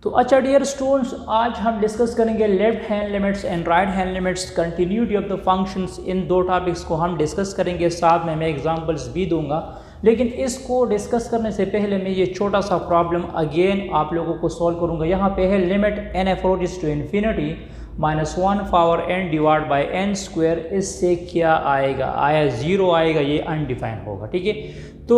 तो अच्छा dear students, आज हम डिस्कस करेंगे left hand limits and right hand limits, continuity of the functions. इन दो टॉपिक्स को हम डिस्कस करेंगे, साथ में मैं एग्जांपल्स भी दूंगा। लेकिन इसको डिस्कस करने से पहले मैं ये छोटा सा प्रॉब्लम अगेन आप लोगों को सॉल्व करूंगा। यहाँ पे है limit n approaches to infinity -1 power n divide by n square. इससे क्या आएगा? आया 0 आएगा, ये अनडिफाइंड होगा। ठीक है, तो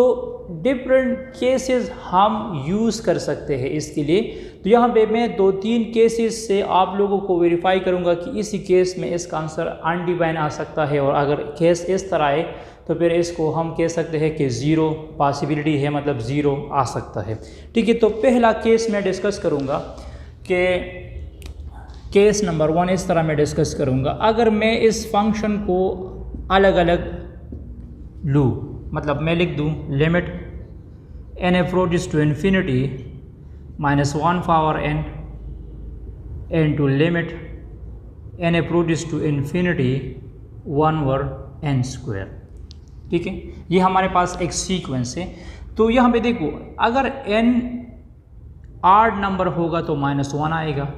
डिफरेंट केसेस हम यूज़ कर सकते हैं इसके लिए। तो यहाँ पे मैं 2-3 केसेस से आप लोगों को वेरीफाई करूँगा कि इसी केस में इसका आंसर अनडिफाइंड आ सकता है, और अगर केस इस तरह है तो फिर इसको हम कह सकते हैं कि 0 पॉसिबिलिटी है, मतलब 0 आ सकता है। ठीक है, तो पहला केस मैं डिस्कस करूँगा कि केस नंबर 1 इस तरह मैं डिस्कस करूँगा। अगर मैं इस फंक्शन को अलग अलग लूँ, मतलब मैं लिख दूँ limit n approaches to infinity -1 power n to limit n approaches to infinity 1/n square. ठीक है, ये हमारे पास एक सीक्वेंस है। तो यहाँ पे देखो, अगर n आड नंबर होगा तो -1 आएगा,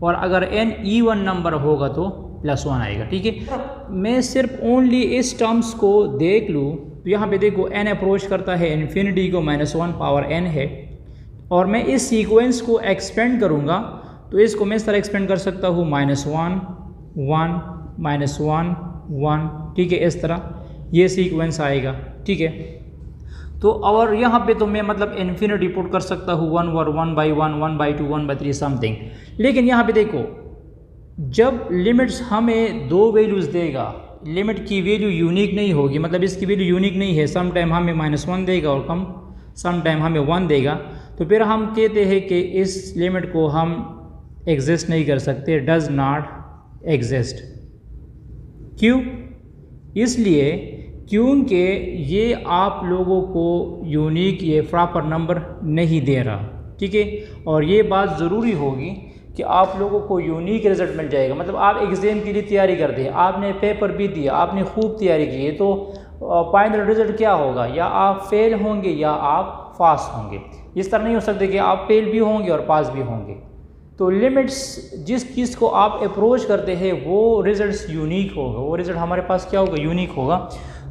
और अगर n इवन नंबर होगा तो +1 आएगा। ठीक है, मैं सिर्फ ओनली इस टर्म्स को देख लूँ तो यहाँ पे देखो n अप्रोच करता है इन्फिनिटी को, -1 पावर n है, और मैं इस सीक्वेंस को एक्सपेंड करूँगा तो इसको मैं इस तरह एक्सपेंड कर सकता हूँ -1 1 -1 1। ठीक है, इस तरह ये सीक्वेंस आएगा। ठीक है, तो और यहाँ पे तो मैं मतलब इन्फिनिटी पुट कर सकता हूँ 1/1/1 1/2 1/3 समथिंग। लेकिन यहाँ पे देखो, जब लिमिट्स हमें 2 वैल्यूज़ देगा, लिमिट की वैल्यू यूनिक नहीं होगी, मतलब इसकी वैल्यू यूनिक नहीं है। सम टाइम हमें -1 देगा और सम टाइम हमें 1 देगा, तो फिर हम कहते हैं कि इस लिमिट को हम एग्जिस्ट नहीं कर सकते, डज नॉट एग्जिस्ट। क्यों? इसलिए क्योंकि ये आप लोगों को यूनिक ये प्रॉपर नंबर नहीं दे रहा। ठीक है, और ये बात ज़रूरी होगी कि आप लोगों को यूनिक रिज़ल्ट मिल जाएगा। मतलब आप एग्ज़ाम के लिए तैयारी करते हैं, आपने पेपर भी दिया, आपने खूब तैयारी की है, तो फाइनल रिज़ल्ट क्या होगा? या आप फेल होंगे या आप पास होंगे। इस तरह नहीं हो सकते कि आप फेल भी होंगे और पास भी होंगे। तो लिमिट्स जिस चीज़ को आप अप्रोच करते हैं वो रिज़ल्ट यूनिक होगा, वो रिज़ल्ट हमारे पास क्या होगा? यूनिक होगा।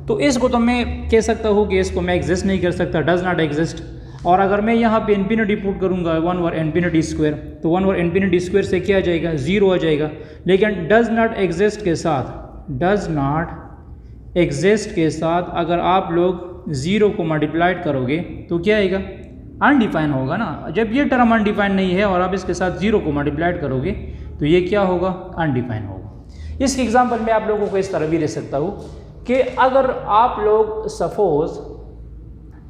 तो इसको तो मैं कह सकता हूँ कि इसको मैं एग्जिस्ट नहीं कर सकता, डज नॉट एग्जिस्ट। और अगर मैं यहाँ पे इन्फिनिटी पुट करूँगा 1/n स्क्वायर, तो 1/n स्क्वायर से क्या आ जाएगा? 0 आ जाएगा। लेकिन डज नॉट एग्जिस्ट के साथ, डज नॉट एग्जिस्ट के साथ अगर आप लोग 0 को मल्टीप्लाइड करोगे तो क्या आएगा? अनडिफाइन होगा ना। जब ये टर्म अनडिफाइन नहीं है और आप इसके साथ 0 को मल्टीप्लाइड करोगे तो ये क्या होगा? अनडिफाइन होगा। इसकी एग्जांपल मैं आप लोगों को इस तरह भी दे सकता हूँ कि अगर आप लोग सपोज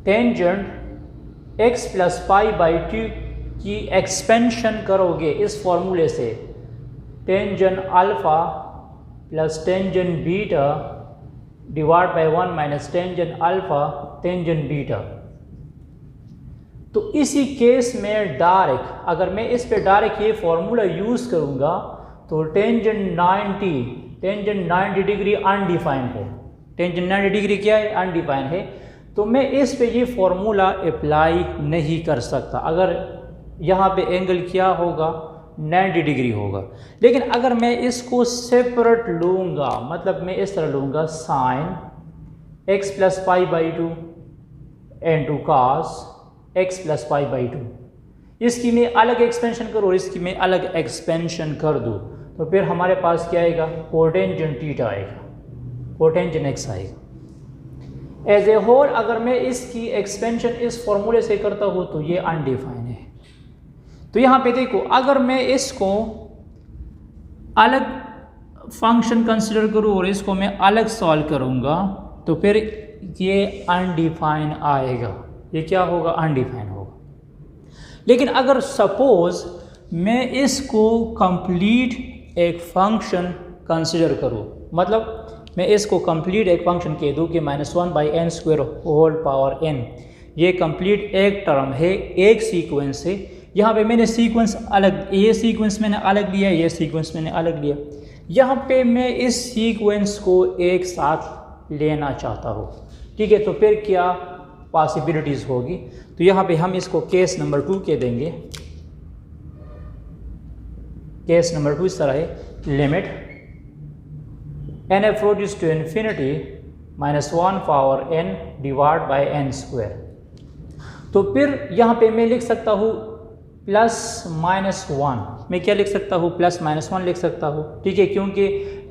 टेंजेंट x + π/2 की एक्सपेंशन करोगे इस फॉर्मूले से, tangent alpha plus tangent beta divide by 1 - tangent alpha tangent beta, तो इसी केस में डायरेक्ट अगर मैं इस पे डायरेक्ट ये फॉर्मूला यूज़ करूँगा तो टेंजेंट 90 डिग्री अनडिफाइंड है। टेंजेंट 90 डिग्री क्या है? अनडिफाइंड है। तो मैं इस पे ये फॉर्मूला अप्लाई नहीं कर सकता। अगर यहाँ पे एंगल क्या होगा? 90 डिग्री होगा। लेकिन अगर मैं इसको सेपरेट लूँगा, मतलब मैं इस तरह लूँगा साइन x + π/2 * cos x + π/2, इसकी मैं अलग एक्सपेंशन करूँ और इसकी मैं अलग एक्सपेंशन कर दूँ, तो फिर हमारे पास क्या आएगा? कोटेंजेंट थीटा आएगा, कोटेंजेंट x आएगा। एज ए होल अगर मैं इसकी एक्सपेंशन इस फॉर्मूले से करता हूँ तो ये अनडिफाइन है। तो यहाँ पे देखो, अगर मैं इसको अलग फंक्शन कंसिडर करूँ और इसको मैं अलग सॉल्व करूँगा तो फिर ये अनडिफाइन आएगा। ये क्या होगा? अनडिफाइन होगा। लेकिन अगर सपोज मैं इसको कंप्लीट एक फंक्शन कंसिडर करूँ, मतलब मैं इसको कंप्लीट एक फंक्शन कह दूँ कि -1/n square whole power n, ये कंप्लीट एक टर्म है, एक सीक्वेंस है। यहाँ पे मैंने सीक्वेंस अलग, ये सीक्वेंस मैंने अलग लिया, ये सीक्वेंस मैंने अलग लिया। यहाँ पे मैं इस सीक्वेंस को एक साथ लेना चाहता हूँ। ठीक है, तो फिर क्या पॉसिबिलिटीज़ होगी? तो यहाँ पे हम इसको केस नंबर 2 कह देंगे। केस नंबर 2 इस तरह है, limit n approaches to infinity -1 power n divide by n square. तो फिर यहाँ पे मैं लिख सकता हूँ +-1, मैं क्या लिख सकता हूँ, +-1 लिख सकता हूँ, ठीक है, क्योंकि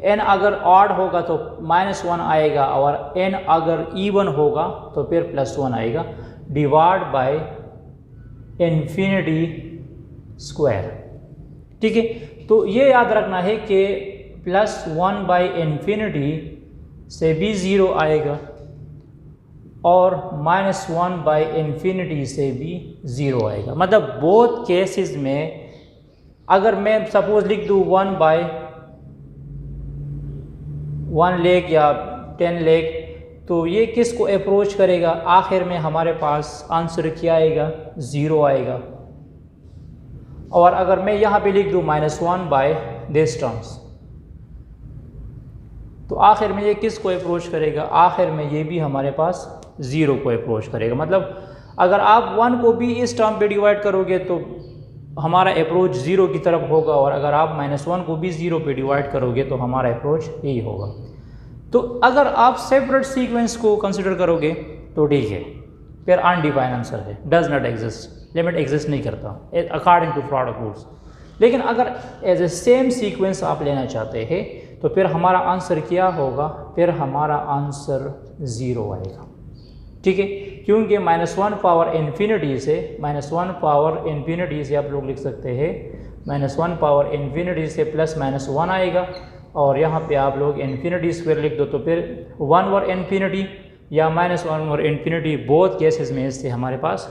n अगर ऑड होगा तो -1 आएगा और n अगर इवन होगा तो फिर +1 आएगा, डिवाइड बाय इन्फिनिटी स्क्वायर, ठीक है। तो ये याद रखना है कि +1 बाई इन्फिनिटी से भी 0 आएगा और -1 बाई इन्फिनिटी से भी 0 आएगा। मतलब बोथ केसेस में अगर मैं सपोज लिख दूँ 1/1 लेग या 10 लेग, तो ये किस को अप्रोच करेगा, आखिर में हमारे पास आंसर क्या आएगा, 0 आएगा। और अगर मैं यहाँ पे लिख दूँ -1 बाय दिस टर्म्स, तो आखिर में ये किस को अप्रोच करेगा, आखिर में ये भी हमारे पास 0 को अप्रोच करेगा। मतलब अगर आप 1 को भी इस टर्म पे डिवाइड करोगे तो हमारा अप्रोच 0 की तरफ होगा, और अगर आप -1 को भी 0 पे डिवाइड करोगे तो हमारा अप्रोच यही होगा। तो अगर आप सेपरेट सीक्वेंस को कंसिडर करोगे तो ठीक है, फिर अनडिफाइंड आंसर है, does not exist, limit exist नहीं करता अकॉर्डिंग टू प्रोडक्ट रूल्स। लेकिन अगर एज ए सेम सीक्वेंस आप लेना चाहते हैं तो फिर हमारा आंसर क्या होगा, फिर हमारा आंसर 0 आएगा, ठीक है, क्योंकि -1 पावर इन्फिनिटी से आप लोग लिख सकते हैं -1 पावर इन्फिनिटी से +-1 आएगा, और यहाँ पे आप लोग इन्फिनिटी स्क्वायर लिख दो तो फिर 1 ओवर इन्फिनिटी या -1 ओवर इन्फिनिटी, बोथ केसेस में इससे हमारे पास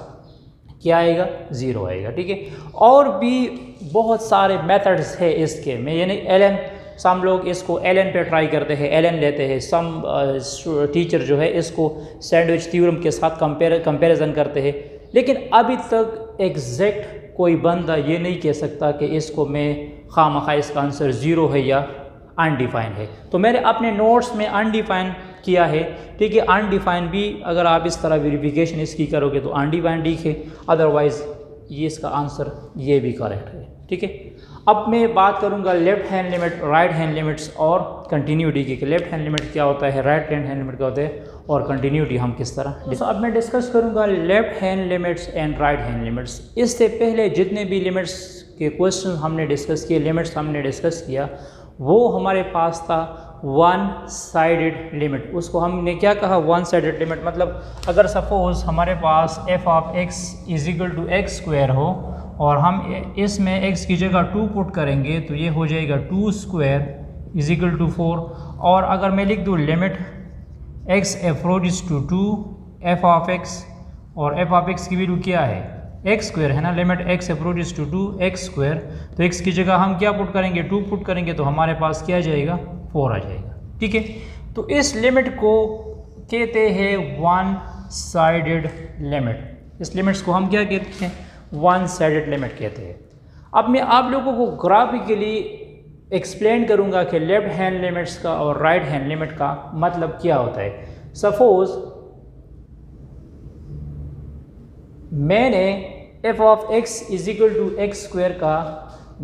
क्या आएगा, 0 आएगा, ठीक है। और भी बहुत सारे मेथड्स है इसके में, यानी ln, सम लोग इसको ln पे ट्राई करते हैं, ln लेते हैं, सम टीचर जो है इसको सैंडविच थ्योरम के साथ कंपैरिजन करते हैं, लेकिन अभी तक एग्जैक्ट कोई बंदा ये नहीं कह सकता कि इसको मैं खामखा इसका आंसर 0 है या अनडिफाइन है। तो मैंने अपने नोट्स में अनडिफाइन किया है, ठीक है। अनडिफाइन भी अगर आप इस तरह वेरिफिकेशन इसकी करोगे तो अनडिफाइन ठीक है, अदरवाइज़ ये इसका आंसर ये भी करेक्ट है, ठीक है। अब मैं बात करूंगा left hand limit, right hand limits और कंटिन्यूटी की, कि लेफ्ट हैंड लिमिट क्या होता है, राइट हैंड लिमिट क्या होता है, और कंटिन्यूटी हम किस तरह। तो अब मैं डिस्कस करूंगा left hand limits and right hand limits. इससे पहले जितने भी लिमिट्स के क्वेश्चन हमने डिस्कस किए, लिमिट्स हमने डिस्कस किया, वो हमारे पास था वन साइडेड लिमिट। उसको हमने क्या कहा, वन साइडेड लिमिट। मतलब अगर सपोज हमारे पास f(x) = x² हो और हम इसमें x की जगह 2 पुट करेंगे तो ये हो जाएगा 2² = 4। और अगर मैं लिख दूँ limit x approaches to 2 f(x), और f(x) की वैल्यू क्या है, x² है ना, limit x approaches to 2 x², तो x की जगह हम क्या पुट करेंगे, 2 पुट करेंगे तो हमारे पास क्या आ जाएगा, 4 आ जाएगा, ठीक है। तो इस लिमिट को कहते हैं वन साइडेड लिमिट। इस लिमिट्स को हम क्या कहते हैं, वन साइडेड लिमिट कहते हैं। अब मैं आप लोगों को ग्राफिकली एक्सप्लेन करूंगा कि लेफ्ट हैंड लिमिट्स का और राइट हैंड लिमिट का मतलब क्या होता है। सपोज मैंने f(x) = x² का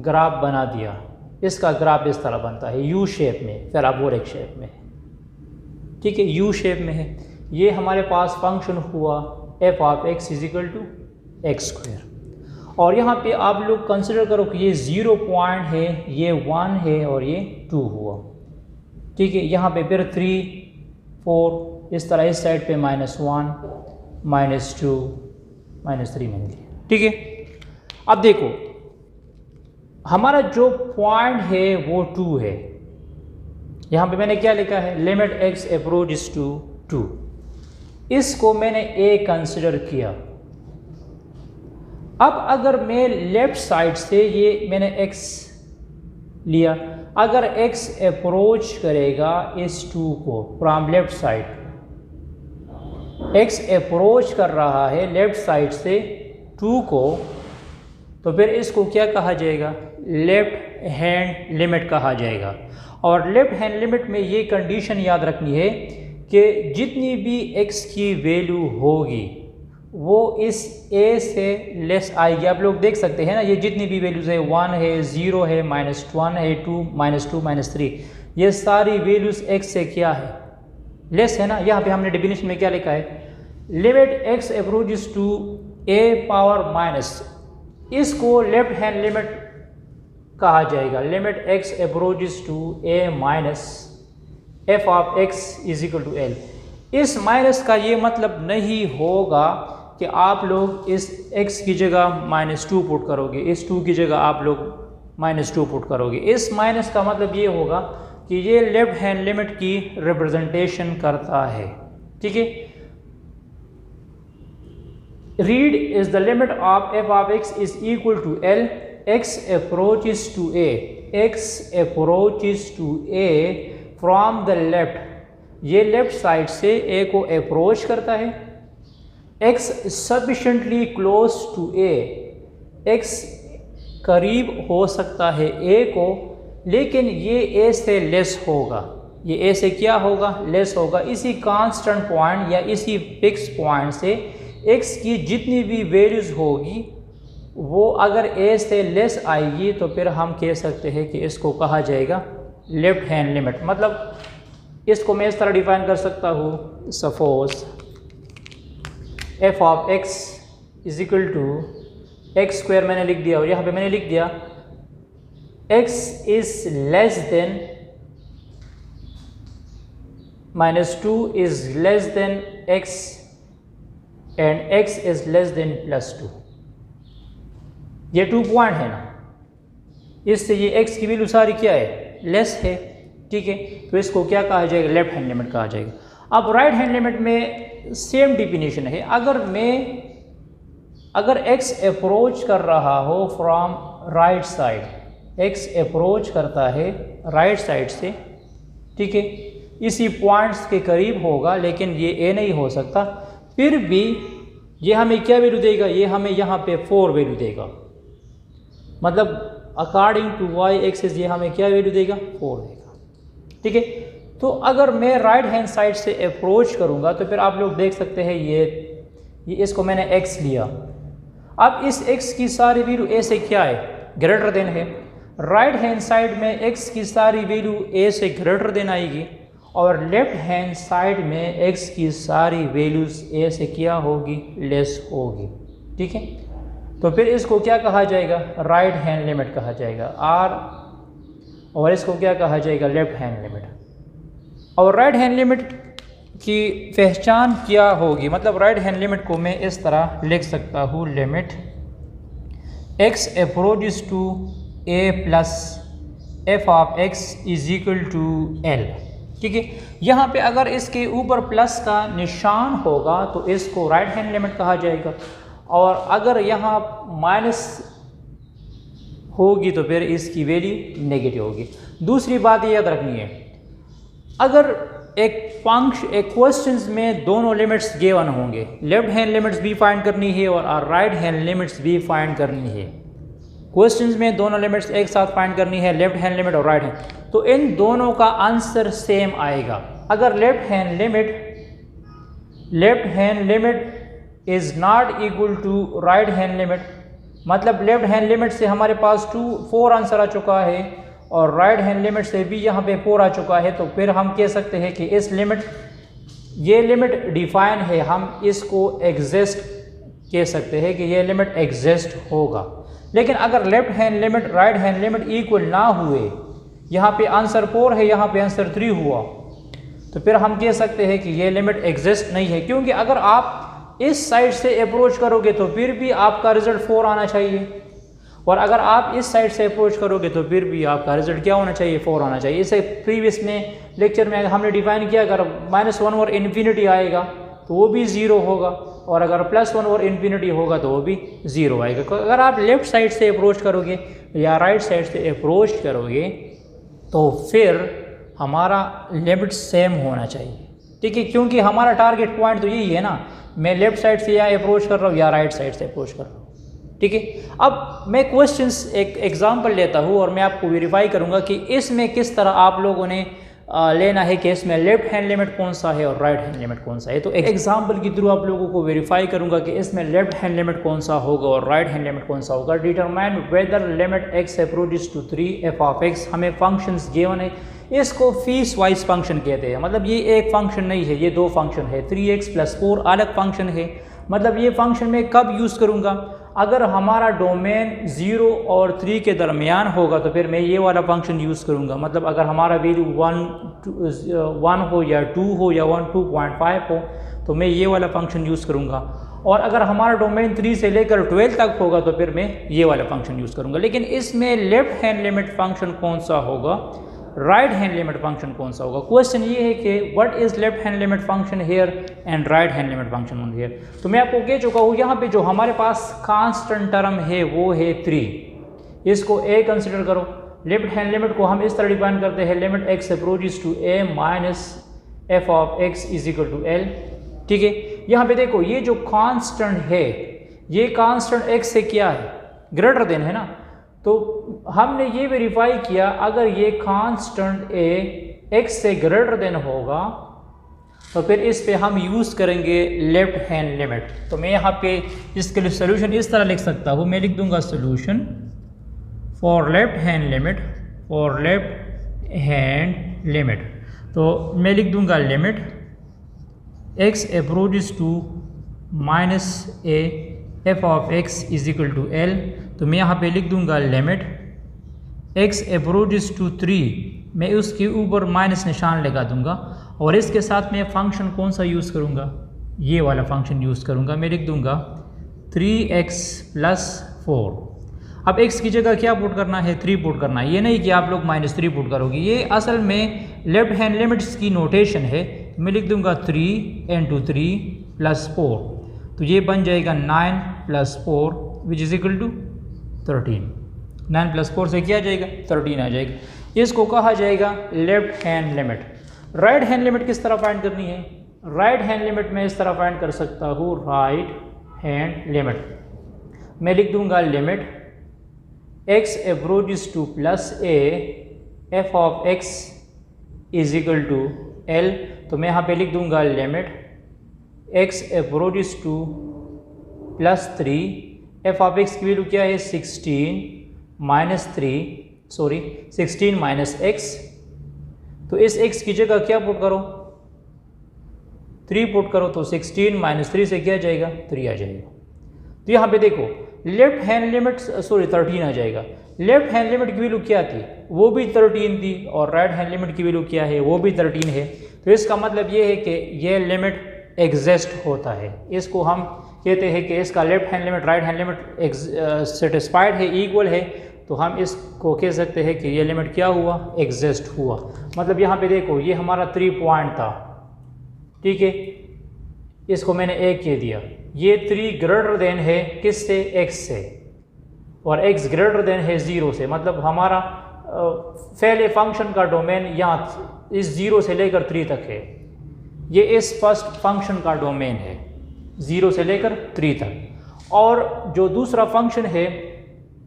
ग्राफ बना दिया, इसका ग्राफ इस तरह बनता है यू शेप में, पैराबोलिक शेप में, ठीक है, यू शेप में है। ये हमारे पास फंक्शन हुआ f(x) = x², और यहाँ पे आप लोग कंसिडर करो कि ये 0 पॉइंट है, ये 1 है और ये 2 हुआ, ठीक है। यहाँ पे फिर 3, 4 इस तरह, इस साइड पे -1, -2, -3 मैंने लिया, ठीक है। अब देखो हमारा जो पॉइंट है वो 2 है, यहाँ पे मैंने क्या लिखा है, लिमिट x approaches to 2, इसको मैंने a कंसिडर किया। अब अगर मैं लेफ्ट साइड से ये मैंने x लिया, अगर x अप्रोच करेगा इस 2 को from left side, x approach कर रहा है लेफ्ट साइड से 2 को, तो फिर इसको क्या कहा जाएगा, लेफ्ट हैंड लिमिट कहा जाएगा। और लेफ्ट हैंड लिमिट में ये कंडीशन याद रखनी है कि जितनी भी x की वैल्यू होगी वो इस ए से लेस आएगी। आप लोग देख सकते हैं ना, ये जितनी भी वैल्यूज़ है 1 है, 0 है, -1 है, 2 -3, ये सारी वैल्यूज़ x से क्या है, लेस है ना। यहाँ पे हमने डेफिनेशन में क्या लिखा है, limit x approaches to a power minus, इसको लेफ्ट हैंड लिमिट कहा जाएगा। Limit x approaches to a minus f of x is equal to l। इस माइनस का ये मतलब नहीं होगा कि आप लोग इस x की जगह -2 पुट करोगे, इस 2 की जगह आप लोग -2 पुट करोगे। इस माइनस का मतलब ये होगा कि ये लेफ्ट हैंड लिमिट की रिप्रेजेंटेशन करता है, ठीक है। Read is the limit of f of x is equal to l, x approaches to a, x approaches to a from the left, ये लेफ्ट साइड से a को अप्रोच करता है। x sufficiently close to a, x करीब हो सकता है a को, लेकिन ये a से लेस होगा, ये a से क्या होगा, लेस होगा। इसी कांस्टेंट पॉइंट या इसी फिक्स पॉइंट से x की जितनी भी वैल्यूज़ होगी वो अगर a से लेस आएगी तो फिर हम कह सकते हैं कि इसको कहा जाएगा लेफ्ट हैंड लिमिट। मतलब इसको मैं इस तरह डिफाइन कर सकता हूँ, suppose f of x is equal to x square मैंने लिख दिया और यहाँ पे मैंने लिख दिया x is less than -2 is less than x and x is less than +2। ये 2 पॉइंट है ना, इससे ये x की वैल्यू सारी क्या है, लेस है, ठीक है। तो इसको क्या कहा जाएगा, लेफ्ट हैंड लिमिट कहा जाएगा। अब राइट हैंड लिमिट में सेम डिफिनीशन है। अगर x अप्रोच कर रहा हो from right side, x approach करता है राइट साइड से, ठीक है, इसी पॉइंट्स के करीब होगा, लेकिन ये a नहीं हो सकता, फिर भी ये हमें क्या वैल्यू देगा, ये हमें यहाँ पे 4 वैल्यू देगा। मतलब अकॉर्डिंग टू y एक्सिस ये हमें क्या वैल्यू देगा, 4 देगा, ठीक है। तो अगर मैं राइट हैंड साइड से अप्रोच करूँगा तो फिर आप लोग देख सकते हैं ये इसको मैंने x लिया। अब इस x की सारी वैल्यू a से क्या है, ग्रेटर देन है। राइट हैंड साइड में x की सारी वैल्यू a से ग्रेटर देन आएगी और लेफ्ट हैंड साइड में x की सारी वैल्यूज़ a से क्या होगी, लेस होगी, ठीक है। तो फिर इसको क्या कहा जाएगा, राइट हैंड लिमिट कहा जाएगा r, और इसको क्या कहा जाएगा, लेफ्ट हैंड लिमिट। और राइट हैंड लिमिट की पहचान क्या होगी, मतलब राइट हैंड लिमिट को मैं इस तरह लिख सकता हूँ, limit x approaches to a plus f of x is equal to l, ठीक है। यहाँ पे अगर इसके ऊपर प्लस का निशान होगा तो इसको राइट हैंड लिमिट कहा जाएगा, और अगर यहाँ माइनस होगी तो फिर इसकी वैल्यू नेगेटिव होगी। दूसरी बात ये याद रखनी है, अगर एक क्वेश्चंस में दोनों लिमिट्स गिवन होंगे, लेफ्ट हैंड लिमिट्स भी फाइंड करनी है और राइट हैंड लिमिट्स भी फाइंड करनी है। क्वेश्चंस में दोनों लिमिट्स एक साथ फाइंड करनी है, लेफ्ट हैंड लिमिट और राइट हैंड, तो इन दोनों का आंसर सेम आएगा। अगर left hand limit is not equal to right hand limit, मतलब लेफ्ट हैंड लिमिट से हमारे पास 4 आंसर आ चुका है और राइट हैंड लिमिट से भी यहाँ पे 4 आ चुका है, तो फिर हम कह सकते हैं कि ये लिमिट डिफाइन है, हम इसको एग्जिस्ट कह सकते हैं कि ये लिमिट एग्जिस्ट होगा। लेकिन अगर left hand limit right hand limit equal ना हुए, यहाँ पे आंसर 4 है, यहाँ पे आंसर 3 हुआ, तो फिर हम कह सकते हैं कि ये लिमिट एग्जिस्ट नहीं है, क्योंकि अगर आप इस साइड से अप्रोच करोगे तो फिर भी आपका रिजल्ट 4 आना चाहिए, और अगर आप इस साइड से अप्रोच करोगे तो फिर भी आपका रिजल्ट क्या होना चाहिए, 4 आना चाहिए। इसे प्रीवियस में लेक्चर में हमने डिफाइन किया, अगर -1 और इन्फिनिटी आएगा तो वो भी 0 होगा, और अगर +1 और इन्फिनिटी होगा तो वो भी 0 आएगा। तो अगर आप लेफ्ट साइड से अप्रोच करोगे या राइट साइड से अप्रोच करोगे तो फिर हमारा लिमिट सेम होना चाहिए, ठीक है, क्योंकि हमारा टारगेट पॉइंट तो यही है ना, मैं लेफ्ट साइड से या अप्रोच कर रहा हूँ या राइट साइड से अप्रोच कर रहा हूँ, ठीक है। अब मैं क्वेश्चंस एक एग्जांपल लेता हूँ और मैं आपको वेरीफाई करूँगा कि इसमें किस तरह आप लोगों ने लेना है कि इसमें लेफ्ट हैंड लिमिट कौन सा है और राइट हैंड लिमिट कौन सा है। तो एक एग्जांपल के थ्रू आप लोगों को वेरीफाई करूंगा कि इसमें लेफ्ट हैंड लिमिट कौन सा होगा और राइट हैंड लिमिट कौन सा होगा। Determine whether limit x approaches to 3 f of x, हमें फंक्शंस गिवन है, इसको पीस वाइज फंक्शन कहते हैं। मतलब ये एक फंक्शन नहीं है, ये दो फंक्शन है। 3x + 4 अलग फंक्शन है। मतलब ये फंक्शन मैं कब यूज़ करूँगा, अगर हमारा डोमेन 0 और 3 के दरमियान होगा तो फिर मैं ये वाला फंक्शन यूज़ करूँगा। मतलब अगर हमारा वैल्यू 1 हो या 2 हो या 2.5 हो तो मैं ये वाला फंक्शन यूज़ करूँगा। और अगर हमारा डोमेन 3 से लेकर 12 तक होगा तो फिर मैं ये वाला फंक्शन यूज़ करूँगा। लेकिन इसमें लेफ्ट हैंड लिमिट फंक्शन कौन सा होगा, राइट हैंड लिमिट फंक्शन कौन सा होगा। क्वेश्चन ये है कि what is left hand limit function here and right hand limit function here. तो मैं आपको कह चुका हूँ यहाँ पे जो हमारे पास कांस्टेंट टर्म है वो है 3, इसको a कंसिडर करो। लेफ्ट हैंड लिमिट को हम इस तरह डिफाइन करते हैं, limit x approaches to a minus f of x is equal to l। ठीक है, यहाँ पे देखो ये जो कांस्टेंट है ये कांस्टेंट x से क्या है, ग्रेटर देन है ना। तो हमने ये वेरीफाई किया अगर ये कांस्टेंट a x से ग्रेटर देन होगा तो फिर इस पे हम यूज़ करेंगे लेफ्ट हैंड लिमिट। तो मैं यहाँ पे इसके लिए सोल्यूशन इस तरह लिख सकता हूँ, मैं लिख दूंगा solution for left hand limit, for left hand limit. तो मैं लिख दूंगा limit x approaches to minus a f of x is equal to l। तो मैं यहाँ पे लिख दूंगा लिमिट x अप्रोचेस टू 3, मैं उसके ऊपर माइनस निशान लगा दूंगा और इसके साथ मैं फंक्शन कौन सा यूज़ करूँगा, ये वाला फंक्शन यूज़ करूँगा। मैं लिख दूंगा 3x + 4। अब x की जगह क्या पुट करना है, 3 पुट करना है। ये नहीं कि आप लोग -3 पुट करोगे, ये असल में लेफ्ट हैंड लिमिट्स की नोटेशन है। तो मैं लिख दूंगा 3 × 3 + 4, तो ये बन जाएगा 9 + 4 विच इज़ इक्वल टू 13। 9 + 4 से क्या आ जाएगा, 13 आ जाएगा। इसको कहा जाएगा left hand limit. Right hand limit किस तरह फाइंड करनी है, राइट हैंड लिमिट मैं इस तरह फाइंड कर सकता हूँ, राइट हैंड लिमिट मैं लिख दूंगा limit x approaches to +a f of x is equal to l। तो मैं यहाँ पे लिख दूंगा limit x approaches to +3, f of x की वैल्यू क्या है 16 माइनस x। तो इस x की जगह क्या पुट करो, 3 पुट करो, तो 16 - 3 से क्या जाएगा, 3 आ जाएगा। तो यहाँ पे देखो लेफ्ट हैंड लिमिट 13 आ जाएगा। लेफ्ट हैंड लिमिट की वैल्यू क्या थी, वो भी 13 थी, और राइट हैंड लिमिट की वैल्यू क्या है, वो भी 13 है। तो इसका मतलब ये है कि ये लिमिट एग्जिस्ट होता है। इसको हम कहते हैं कि इसका left hand limit right hand limit satisfied है, इक्वल है। तो हम इसको कह सकते हैं कि ये लिमिट क्या हुआ, एग्जिस्ट हुआ। मतलब यहाँ पे देखो ये हमारा 3 पॉइंट था, ठीक है, इसको मैंने 1 कह दिया। ये 3 ग्रेटर देन है किससे, x से, और x ग्रेटर देन है 0 से। मतलब हमारा पहले फंक्शन का डोमेन यहाँ इस 0 से लेकर 3 तक है। ये इस फर्स्ट फंक्शन का डोमेन है 0 से लेकर 3 तक। और जो दूसरा फंक्शन है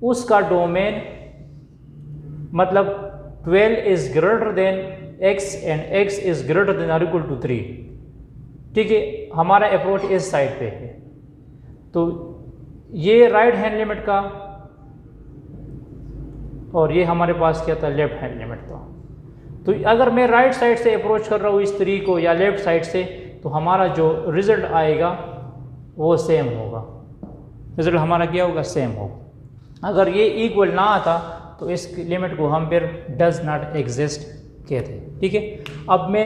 उसका डोमेन मतलब 12 is greater than x and x is greater than और इक्वल टू 3। ठीक है, हमारा अप्रोच इस साइड पे है। तो ये राइट हैंड लिमिट का, और ये हमारे पास क्या था, लेफ्ट हैंड लिमिट था। तो अगर मैं राइट साइड से अप्रोच कर रहा हूँ इस 3 को, या लेफ्ट साइड से, तो हमारा जो रिजल्ट आएगा वो सेम होगा। रिजल्ट हमारा क्या होगा, सेम होगा। अगर ये इक्वल ना आता तो इस लिमिट को हम फिर डज नॉट एग्जिस्ट कहते हैं। ठीक है, अब मैं